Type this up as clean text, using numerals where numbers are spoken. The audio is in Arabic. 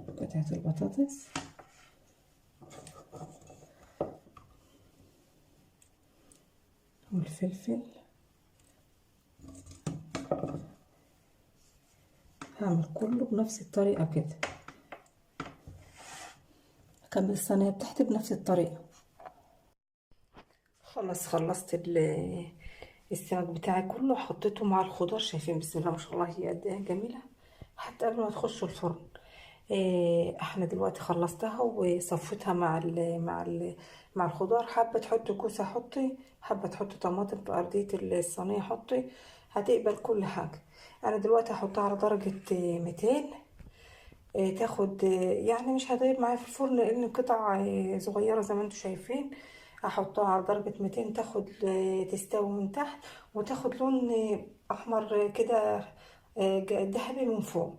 قطعة البطاطس والفلفل. هعمل كله بنفس الطريقة كده، هكمل الصينية بتاعتي بنفس الطريقة. خلاص خلصت السمك بتاعي كله، حطيته مع الخضار. شايفين بسم الله ما شاء الله هي قد ايه جميلة حتى قبل ما تخش الفرن. احنا دلوقتي خلصتها وصفيتها مع الخضار. حابة تحطي كوسة حطي، حابة تحطي طماطم في أرضية الصينية حطي، هتقبل كل حاجة. انا دلوقتي هحطها على درجة 200. تاخد يعني مش هتغيب معايا في الفرن لان قطع صغيرة زي ما انتم شايفين. هحطها على درجة 200 تاخد تستوي من تحت وتاخد لون احمر كده ذهبي من فوق.